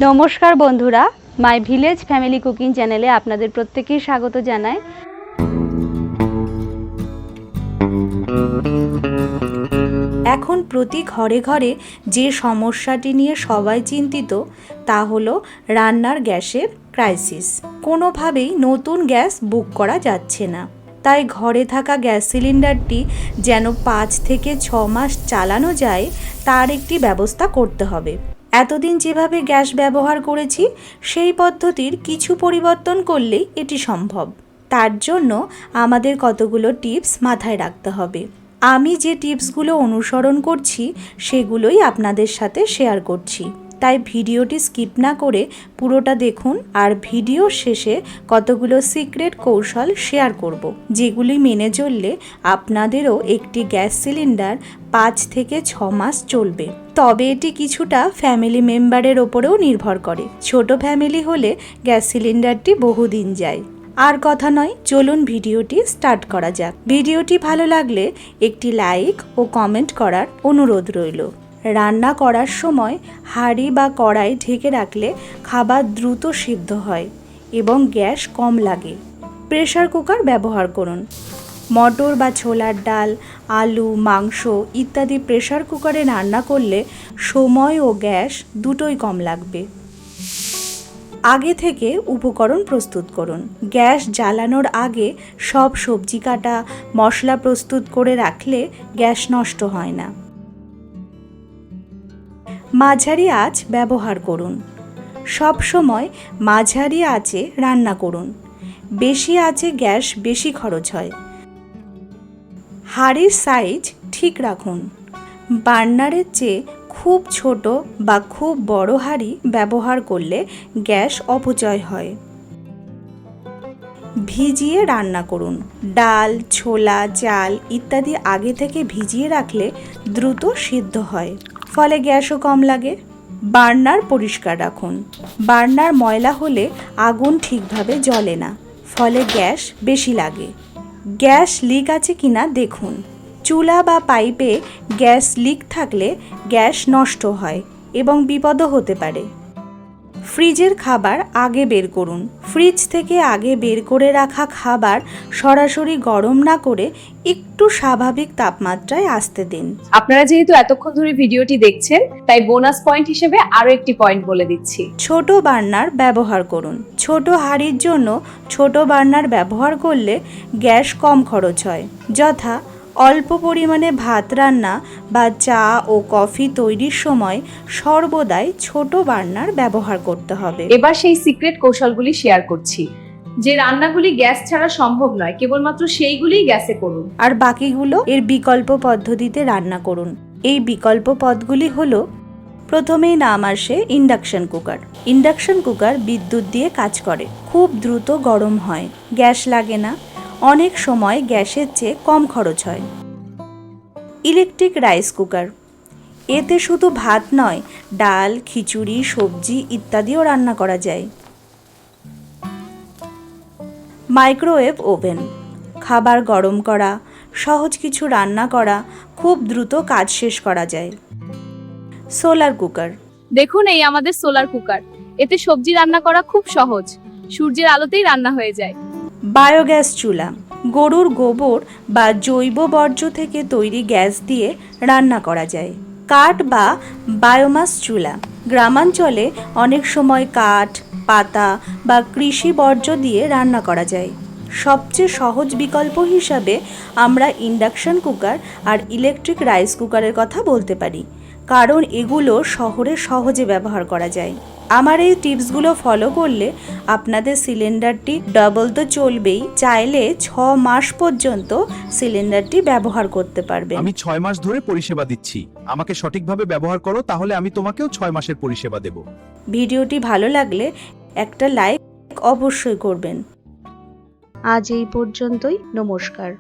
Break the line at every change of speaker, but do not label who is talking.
নমস্কার বন্ধুরা, my village family cooking চ্যানেলে আপনাদের প্রত্যেককেই স্বাগত জানাই। এখন প্রতি ঘরে ঘরে যে সমস্যাটি নিয়ে সবাই চিন্তিত তা হলো রান্নার গ্যাসের ক্রাইসিস। কোনোভাবেই নতুন গ্যাস বুক করা যাচ্ছে না। তাই ঘরে থাকা গ্যাস সিলিন্ডারটি যেন 5 থেকে 6 মাস চালানো যায় তার একটি ব্যবস্থা করতে হবে। এতদিন যেভাবে গ্যাস ব্যবহার করেছি সেই পদ্ধতির কিছু পরিবর্তন করলেই এটি সম্ভব। তার জন্য আমাদের কতগুলো টিপস মাথায় রাখতে হবে। আমি যে টিপসগুলো অনুসরণ করছি সেগুলোই আপনাদের সাথে শেয়ার করছি, তাই ভিডিওটি স্কিপ না করে পুরোটা দেখুন। আর ভিডিওর শেষে কতগুলো সিক্রেট কৌশল শেয়ার করব, যেগুলি মেনে চললে আপনাদেরও একটি গ্যাস সিলিন্ডার 5 থেকে 6 মাস চলবে। তবে এটি কিছুটা ফ্যামিলি মেম্বারের ওপরেও নির্ভর করে। ছোট ফ্যামিলি হলে গ্যাস সিলিন্ডারটি বহুদিন যায়। আর কথা নয়, চলুন ভিডিওটি স্টার্ট করা যাক। ভিডিওটি ভালো লাগলে একটি লাইক ও কমেন্ট করার অনুরোধ রইল। রান্না করার সময় হাঁড়ি বা কড়াই ঢেকে রাখলে খাবার দ্রুত সিদ্ধ হয় এবং গ্যাস কম লাগে। প্রেসার কুকার ব্যবহার করুন। মটর বা ছোলার ডাল, আলু, মাংস ইত্যাদি প্রেসার কুকারে রান্না করলে সময় ও গ্যাস দুটোই কম লাগবে। আগে থেকে উপকরণ প্রস্তুত করুন। গ্যাস জ্বালানোর আগে সব সবজি কাটা, মশলা প্রস্তুত করে রাখলে গ্যাস নষ্ট হয় না। মাঝারি আঁচ ব্যবহার করুন। সব সময় মাঝারি আঁচে রান্না করুন। বেশি আঁচে গ্যাস বেশি খরচ হয়। হাঁড়ির সাইজ ঠিক রাখুন। বার্নারের চেয়ে খুব ছোট বা খুব বড় হাঁড়ি ব্যবহার করলে গ্যাস অপচয় হয়। ভিজিয়ে রান্না করুন। ডাল, ছোলা, চাল ইত্যাদি আগে থেকে ভিজিয়ে রাখলে দ্রুত সিদ্ধ হয়, ফলে গ্যাসও কম লাগে। বার্নার পরিষ্কার রাখুন। বার্নার ময়লা হলে আগুন ঠিকভাবে জ্বলে না, ফলে গ্যাস বেশি লাগে। গ্যাস লিক আছে কিনা দেখুন। চুলা বা পাইপে গ্যাস লিক থাকলে গ্যাস নষ্ট হয় এবং বিপদও হতে পারে। ফ্রিজের খাবার আগে বের করুন। ফ্রিজ থেকে আগে বের করে রাখা খাবার সরাসরি গরম না করে একটু স্বাভাবিক তাপমাত্রায় আসতে দিন।
আপনারা যেহেতু এতক্ষণ ধরে ভিডিওটি দেখছেন, তাই বোনাস পয়েন্ট হিসেবে আরো একটি পয়েন্ট বলে দিচ্ছি।
ছোট বার্নার ব্যবহার করুন। ছোট হাঁড়ির জন্য ছোট বার্নার ব্যবহার করলে গ্যাস কম খরচ হয়। যথা অল্প পরিমাণে ভাত রান্না বা চা ও কফি তৈরির সময় সর্বদাই ছোট বার্নার ব্যবহার করতে হবে।
এবার সেই সিক্রেট কৌশলগুলি শেয়ার করছি। যে রান্নাগুলি গ্যাস ছাড়া সম্ভব নয়, কেবলমাত্র সেইগুলিই গ্যাসে করুন,
আর বাকিগুলো এর বিকল্প পদ্ধতিতে রান্না করুন। এই বিকল্প পদগুলি হলো: প্রথমেই নাম আসে ইন্ডাকশন কুকার। ইন্ডাকশন কুকার বিদ্যুৎ দিয়ে কাজ করে, খুব দ্রুত গরম হয়, গ্যাস লাগে না, অনেক সময় গ্যাসের চেয়ে কম খরচ হয়। ইলেকট্রিক রাইস কুকার, এতে শুধু ভাত নয়, ডাল, খিচুড়ি, সবজি ইত্যাদিও রান্না করা যায়। মাইক্রোওয়েভ ওভেন, খাবার গরম করা, সহজ কিছু রান্না করা, খুব দ্রুত কাজ শেষ করা যায়। সোলার কুকার,
দেখুন এই আমাদের সোলার কুকার। এতে সবজি রান্না করা খুব সহজ, সূর্যের আলোতেই রান্না হয়ে যায়।
বায়োগ্যাস চুলা, গরুর গোবর বা জৈব বর্জ্য থেকে তৈরি গ্যাস দিয়ে রান্না করা যায়। কাঠ বা বায়োমাস চুলা, গ্রামাঞ্চলে অনেক সময় কাঠ, পাতা বা কৃষি বর্জ্য দিয়ে রান্না করা যায়। সবচেয়ে সহজ বিকল্প হিসাবে আমরা ইন্ডাকশন কুকার আর ইলেকট্রিক রাইস কুকারের কথা বলতে পারি, কারণ এগুলো শহরে সহজে ব্যবহার করা যায়। আমার এই টিপসগুলো ফলো করলে আপনাদের সিলিন্ডারটি ডাবল তো চলবেই, চাইলে 6 মাস পর্যন্ত সিলিন্ডারটি ব্যবহার করতে পারবে।
আমি 6 মাস ধরে পরিষেবা দিচ্ছি। আমাকে সঠিকভাবে ব্যবহার করো, তাহলে আমি তোমাকেও 6 মাসের পরিষেবা দেব।
ভিডিওটি ভালো লাগলে একটা লাইক অবশ্যই করবেন। আজ এই পর্যন্তই। নমস্কার।